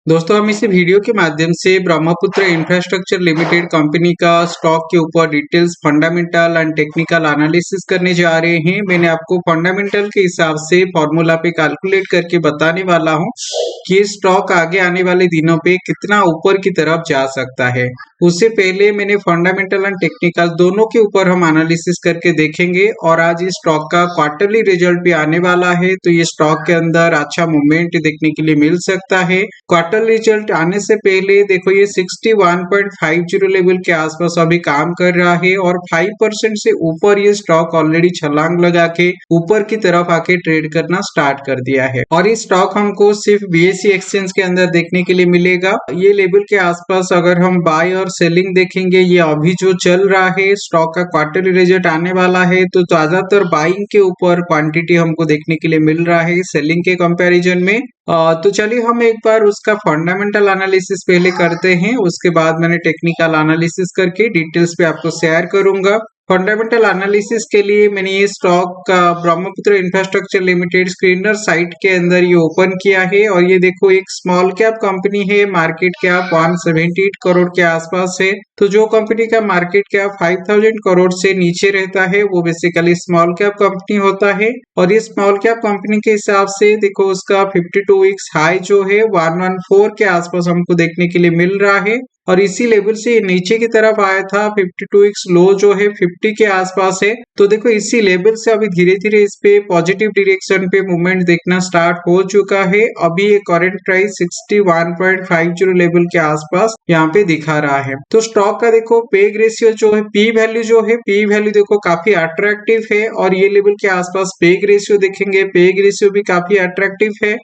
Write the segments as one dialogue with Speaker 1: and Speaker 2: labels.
Speaker 1: दोस्तों हम इस वीडियो के माध्यम से ब्रह्मपुत्र इंफ्रास्ट्रक्चर लिमिटेड कंपनी का स्टॉक के ऊपर details fundamental and technical analysis करने जा रहे हैं। मैंने आपको फंडामेंटल के हिसाब से फॉर्मूला पे कैलकुलेट करके बताने वाला हूं कि ये स्टॉक आगे आने वाले दिनों पे कितना ऊपर की तरफ जा सकता है। उससे पहले मैंने फंडामेंटल एंड टेक्निकल दोनों के ऊपर हम एनालिसिस करके देखेंगे और आज इस स्टॉक का क्वार्टरली रिजल्ट भी आने वाला है, तो ये स्टॉक के अंदर अच्छा मूवमेंट देखने के लिए मिल सकता है। क्वार्टर रिजल्ट आने से पहले देखो ये 61.50 लेवल के आसपास अभी काम कर रहा है और 5% से ऊपर ये स्टॉक ऑलरेडी छलांग लगा के ऊपर की तरफ आके ट्रेड करना स्टार्ट कर दिया है। और ये स्टॉक हमको सिर्फ बीएसई एक्सचेंज के अंदर देखने के लिए मिलेगा। ये लेवल के आसपास अगर हम बाय और सेलिंग देखेंगे, ये अभी जो चल रहा है स्टॉक का क्वार्टरली रिजल्ट आने वाला है, तो ज्यादातर बाइंग के ऊपर क्वांटिटी हमको देखने के लिए मिल रहा है सेलिंग के कंपैरिजन में। तो चलिए हम एक बार उसका फंडामेंटल एनालिसिस पहले करते हैं, उसके बाद मैंने टेक्निकल एनालिसिस करके डिटेल्स पे आपको शेयर करूंगा। फंडामेंटल एनालिसिस के लिए मैंने ये स्टॉक का Brahmaputra infrastructure limited screener site के अंदर ये ओपन किया है और ये देखो एक स्मॉल कैप कंपनी है, मार्केट कैप 178 करोड़ के आसपास है। तो जो कंपनी का मार्केट कैप 5000 करोड़ से नीचे रहता है वो बेसिकली स्मॉल कैप कंपनी होता है। और ये स्मॉल कैप कंपनी के हिसाब से देखो उसका 52 वीक्स हाई जो है 114 के आसपास हमको देखने के लिए मिल रहा है और इसी लेवल से नीचे की तरफ आया था। 52 वीक्स लो जो है 50 के आसपास है। तो देखो इसी लेवल से अभी धीरे धीरे इस पे पॉजिटिव डायरेक्शन पे मूवमेंट देखना स्टार्ट हो चुका है। अभी ये करंट प्राइस 61.50 लेवल के आसपास यहाँ पे दिखा रहा है। तो स्टॉक का देखो पेग रेशियो जो है, पी वैल्यू जो है, पी वैल्यू देखो काफी अट्रैक्टिव है और ये लेवल के आसपास पेग रेशियो देखेंगे, पेग रेशियो भी काफी अट्रैक्टिव है।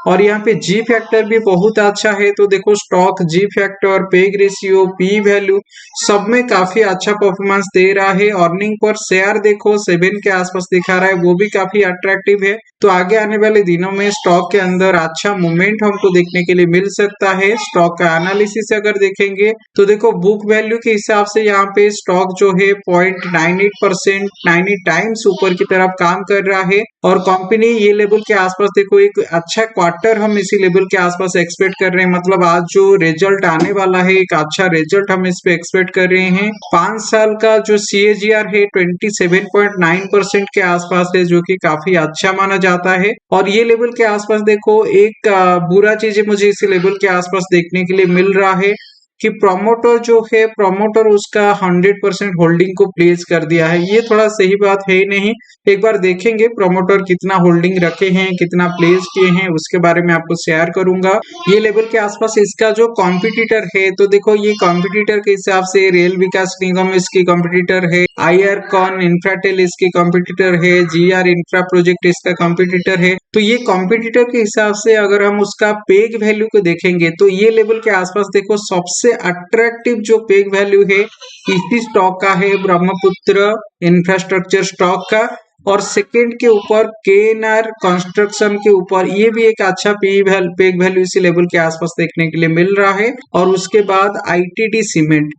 Speaker 1: और यहाँ पे जी फैक्टर भी बहुत अच्छा है। तो देखो स्टॉक जी factor, peg ratio, P value सब में काफी अच्छा परफॉर्मेंस दे रहा है। अर्निंग पर शेयर देखो 7 के आसपास दिखा रहा है, वो भी काफी अट्रैक्टिव है। तो आगे आने वाले दिनों में स्टॉक के अंदर अच्छा मूवमेंट हमको देखने के लिए मिल सकता है। स्टॉक का एनालिसिस अगर देखेंगे तो देखो बुक वैल्यू के हिसाब से यहाँ पे स्टॉक जो है 0.98% 90 टाइम्स ऊपर की तरफ काम कर रहा है और कंपनी ये लेवल के आसपास देखो एक अच्छा क्वार्टर हम इसी लेवल के आसपास एक्सपेक्ट कर रहे हैं। मतलब आज जो रिजल्ट आने वाला है एक अच्छा रिजल्ट हम इस पे एक्सपेक्ट कर रहे हैं। 5 साल का जो CAGR है 27.9% के आसपास है, जो कि काफी अच्छा माना जाता है। और ये लेवल के आसपास देखो एक बुरा चीज मुझे इसी लेवल के आसपास देखने के लिए मिल रहा है कि प्रोमोटर जो है, प्रोमोटर उसका 100% होल्डिंग को प्लेस कर दिया है। ये थोड़ा सही बात है नहीं। एक बार देखेंगे प्रोमोटर कितना होल्डिंग रखे हैं, कितना प्लेस किए हैं, उसके बारे में आपको शेयर करूंगा। ये लेवल के आसपास इसका जो कॉम्पिटिटर है, तो देखो ये कॉम्पिटिटर के हिसाब से रेल विकास निगम इसकी कॉम्पिटिटर है, आईआरकॉन इंफ्राटेल इसकी कॉम्पिटिटर है, GR इंफ्रा प्रोजेक्ट इसका कॉम्पिटिटर है। तो ये कॉम्पिटिटर के हिसाब से अगर हम उसका पेग वैल्यू को देखेंगे तो ये लेवल के आसपास देखो सबसे अट्रैक्टिव जो पेग वैल्यू है इसी स्टॉक का है, ब्रह्मपुत्र इंफ्रास्ट्रक्चर स्टॉक का। और सेकंड के ऊपर KNR कंस्ट्रक्शन के ऊपर ये भी एक अच्छा पेग वैल्यू इसी लेवल के आसपास देखने के लिए मिल रहा है। और उसके बाद ITD सीमेंट।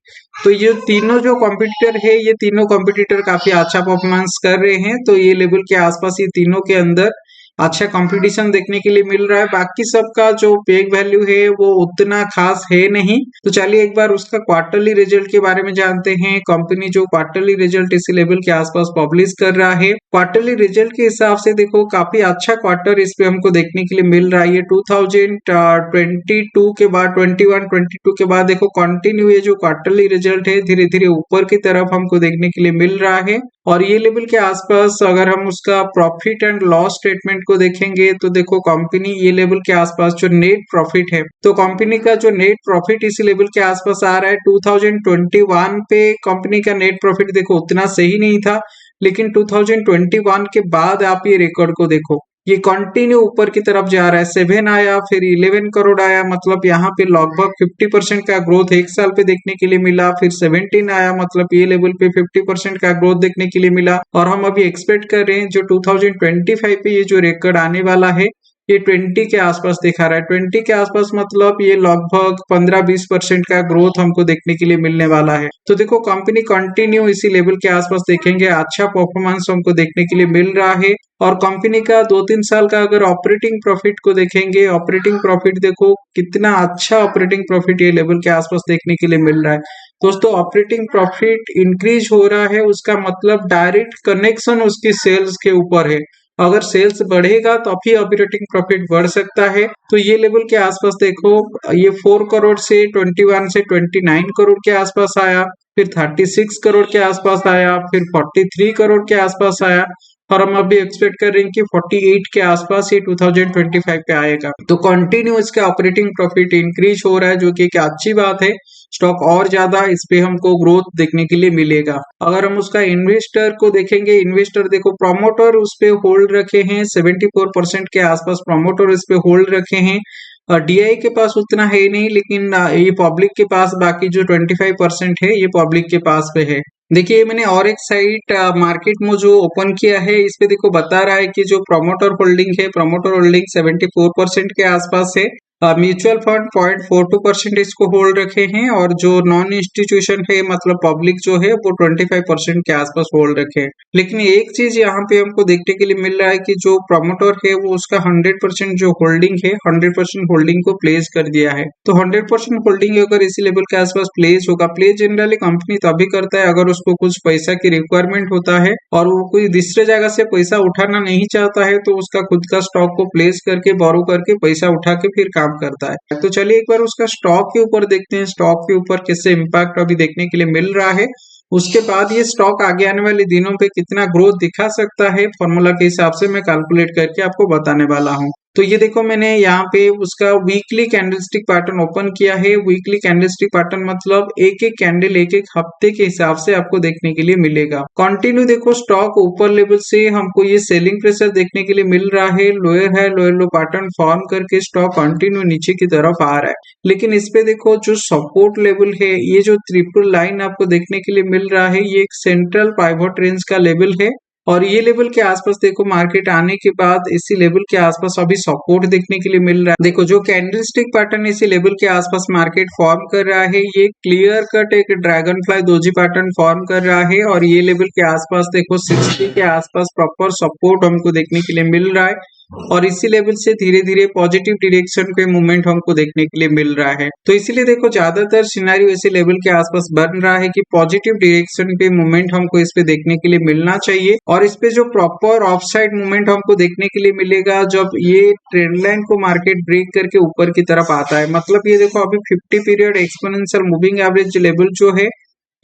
Speaker 1: तो ये तीनों जो कॉम्पिटिटर है, ये तीनों कॉम्पिटिटर काफी अच्छा परफॉर्मेंस कर रहे हैं। तो ये लेवल के आसपास ये तीनों के अंदर अच्छा कंपटीशन देखने के लिए मिल रहा है। बाकी सबका जो पेग वैल्यू है वो उतना खास है नहीं। तो चलिए एक बार उसका क्वार्टरली रिजल्ट के बारे में जानते हैं। कंपनी जो क्वार्टरली रिजल्ट इसी लेवल के आसपास पब्लिश कर रहा है, क्वार्टरली रिजल्ट के हिसाब से देखो काफी अच्छा क्वार्टर इस पे हमको देखने के लिए मिल रहा है। ये 2022 के बाद 21-22 के बाद देखो कंटिन्यू ये जो क्वार्टरली रिजल्ट है धीरे धीरे ऊपर की तरफ हमको देखने के लिए मिल रहा है। और ये लेवल के आसपास अगर हम उसका प्रॉफिट एंड लॉस स्टेटमेंट को देखेंगे तो देखो कंपनी ये लेवल के आसपास जो नेट प्रॉफिट है, तो कंपनी का जो नेट प्रॉफिट इसी लेवल के आसपास आ रहा है। 2021 पे कंपनी का नेट प्रॉफिट देखो उतना सही नहीं था, लेकिन 2021 के बाद आप ये रिकॉर्ड को देखो ये कंटिन्यू ऊपर की तरफ जा रहा है। 7 आया, फिर 11 करोड़ आया, मतलब यहाँ पे लगभग 50% का ग्रोथ एक साल पे देखने के लिए मिला। फिर 17 आया, मतलब ये लेवल पे 50% का ग्रोथ देखने के लिए मिला। और हम अभी एक्सपेक्ट कर रहे हैं जो 2025 पे ये जो रिकॉर्ड आने वाला है ये 20 के आसपास दिखा रहा है। 20 के आसपास मतलब ये लगभग 15-20% का ग्रोथ हमको देखने के लिए मिलने वाला है। तो देखो कंपनी कंटिन्यू इसी लेवल के आसपास देखेंगे, अच्छा परफॉर्मेंस हमको देखने के लिए मिल रहा है। और कंपनी का 2-3 साल का अगर ऑपरेटिंग प्रॉफिट को देखेंगे, ऑपरेटिंग प्रॉफिट देखो कितना अच्छा ऑपरेटिंग प्रॉफिट ये लेवल के आसपास देखने के लिए मिल रहा है। दोस्तों ऑपरेटिंग प्रॉफिट इंक्रीज हो रहा है, उसका मतलब डायरेक्ट कनेक्शन उसकी सेल्स के ऊपर है। अगर सेल्स बढ़ेगा तो अभी ऑपरेटिंग प्रॉफिट बढ़ सकता है। तो ये लेवल के आसपास देखो, ये 4 करोड़ से 21 से 29 करोड़ के आसपास आया, फिर 36 करोड़ के आसपास आया, फिर 43 करोड़ के आसपास आया, और हम अभी एक्सपेक्ट कर रहे हैं कि 48 के आसपास ये 2025 पे आएगा। तो कंटिन्यू इसका ऑपरेटिंग प्रॉफिट इंक्रीज हो रहा है, जो कि एक अच्छी बात है। स्टॉक और ज्यादा इस पे हमको ग्रोथ देखने के लिए मिलेगा। अगर हम उसका इन्वेस्टर को देखेंगे, इन्वेस्टर देखो प्रमोटर उस पे होल्ड रखे हैं, 74% के आसपास प्रमोटर इस पे होल्ड रखे हैं। डीआई के पास उतना है नहीं, लेकिन ये पब्लिक के पास बाकी जो 25% है ये पब्लिक के पास पे है। देखिए मैंने और एक साइट मार्केट में जो ओपन किया है, इस पे देखो बता रहा है कि जो प्रमोटर होल्डिंग है, प्रमोटर होल्डिंग 74% के आसपास है। म्यूचुअल फंड 0.42% इसको होल्ड रखे हैं, और जो नॉन इंस्टीट्यूशन है मतलब पब्लिक जो है वो 25% के आसपास होल्ड रखे हैं। लेकिन एक चीज यहाँ पे हमको देखने के लिए मिल रहा है कि जो प्रमोटर है वो उसका 100% जो होल्डिंग है 100% होल्डिंग को प्लेस कर दिया है। तो 100% होल्डिंग अगर इसी लेवल के आसपास प्लेस होगा, प्लेस जनरली कंपनी तभी करता है अगर उसको कुछ पैसा की रिक्वायरमेंट होता है और वो कोई दूसरे जगह से पैसा उठाना नहीं चाहता है, तो उसका खुद का स्टॉक को प्लेस करके बोरो करके पैसा उठा के फिर काम करता है। तो चलिए एक बार उसका स्टॉक के ऊपर देखते हैं, स्टॉक के ऊपर कैसे इम्पैक्ट अभी देखने के लिए मिल रहा है। उसके बाद ये स्टॉक आगे आने वाले दिनों पे कितना ग्रोथ दिखा सकता है, फॉर्मूला के हिसाब से मैं कैलकुलेट करके आपको बताने वाला हूँ। तो ये देखो मैंने यहाँ पे उसका वीकली कैंडलस्टिक पैटर्न ओपन किया है। वीकली कैंडलस्टिक पैटर्न मतलब एक एक कैंडल एक एक हफ्ते के हिसाब से आपको देखने के लिए मिलेगा। कंटिन्यू देखो स्टॉक ऊपर लेवल से हमको ये सेलिंग प्रेशर देखने के लिए मिल रहा है, लोअर है, लोअर लो पैटर्न फॉर्म करके स्टॉक कंटिन्यू नीचे की तरफ आ रहा है। लेकिन इस पे देखो जो सपोर्ट लेवल है, ये जो ट्रिपल लाइन आपको देखने के लिए मिल रहा है, ये एक सेंट्रल पाइवट रेंज का लेवल है। और ये लेवल के आसपास देखो मार्केट आने के बाद इसी लेवल के आसपास अभी सपोर्ट देखने के लिए मिल रहा है। देखो जो कैंडलस्टिक पैटर्न इसी लेवल के आसपास मार्केट फॉर्म कर रहा है, ये क्लियर कट एक dragon fly doji pattern form कर रहा है। और ये लेवल के आसपास देखो 60 के आसपास प्रॉपर सपोर्ट हमको देखने के लिए मिल रहा है, और इसी लेवल से धीरे धीरे पॉजिटिव डायरेक्शन पे मूवमेंट हमको देखने के लिए मिल रहा है। तो इसीलिए देखो ज्यादातर सिनेरियो इसी लेवल के आसपास बन रहा है कि पॉजिटिव डायरेक्शन पे मूवमेंट हमको इस पे देखने के लिए मिलना चाहिए। और इस पे जो प्रॉपर ऑफ साइड मूवमेंट हमको देखने के लिए मिलेगा जब ये ट्रेंड लाइन को मार्केट ब्रेक करके ऊपर की तरफ आता है। मतलब ये देखो अभी 50 period exponential moving average level जो है,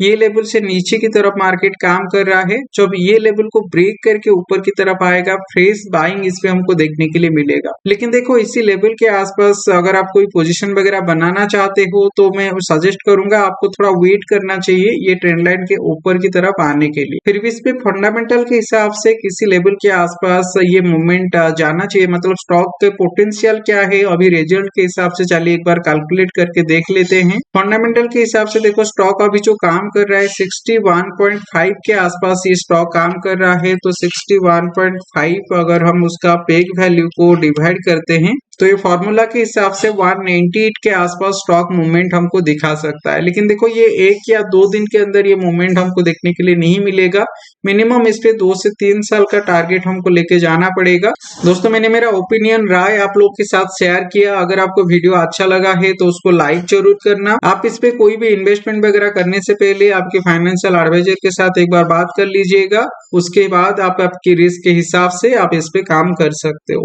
Speaker 1: ये लेवल से नीचे की तरफ मार्केट काम कर रहा है। जब ये लेवल को ब्रेक करके ऊपर की तरफ आएगा, फ्रेश बाइंग इस पे हमको देखने के लिए मिलेगा। लेकिन देखो इसी लेवल के आसपास अगर आप कोई पोजीशन वगैरह बनाना चाहते हो तो मैं सजेस्ट करूंगा आपको थोड़ा वेट करना चाहिए ये ट्रेंड लाइन के ऊपर की तरफ आने के लिए। फिर भी इस पे फंडामेंटल के हिसाब से किसी लेवल के आसपास ये मूवमेंट जाना चाहिए। मतलब स्टॉक के पोटेंशियल क्या है अभी रिजल्ट के हिसाब से, चलिए एक बार कैलकुलेट करके देख लेते हैं। फंडामेंटल के हिसाब से देखो स्टॉक अभी जो काम कर रहा है 61.5 के आसपास ये स्टॉक काम कर रहा है। तो 61.5 अगर हम उसका पेग वैल्यू को डिवाइड करते हैं तो ये फॉर्मूला के हिसाब से 198 के आसपास स्टॉक मूवमेंट हमको दिखा सकता है। लेकिन देखो ये 1 या 2 दिन के अंदर ये मूवमेंट हमको देखने के लिए नहीं मिलेगा। मिनिमम इस पे 2 से 3 साल का टारगेट हमको लेके जाना पड़ेगा। दोस्तों मैंने मेरा ओपिनियन राय आप लोग के साथ शेयर किया। अगर आपको वीडियो अच्छा लगा है तो उसको लाइक जरूर करना। आप इस पे कोई भी इन्वेस्टमेंट वगैरह करने से पहले आपके फाइनेंशियल एडवाइजर के साथ एक बार बात कर लीजिएगा। उसके बाद आप आपकी रिस्क के हिसाब से आप इस पे काम कर सकते हो।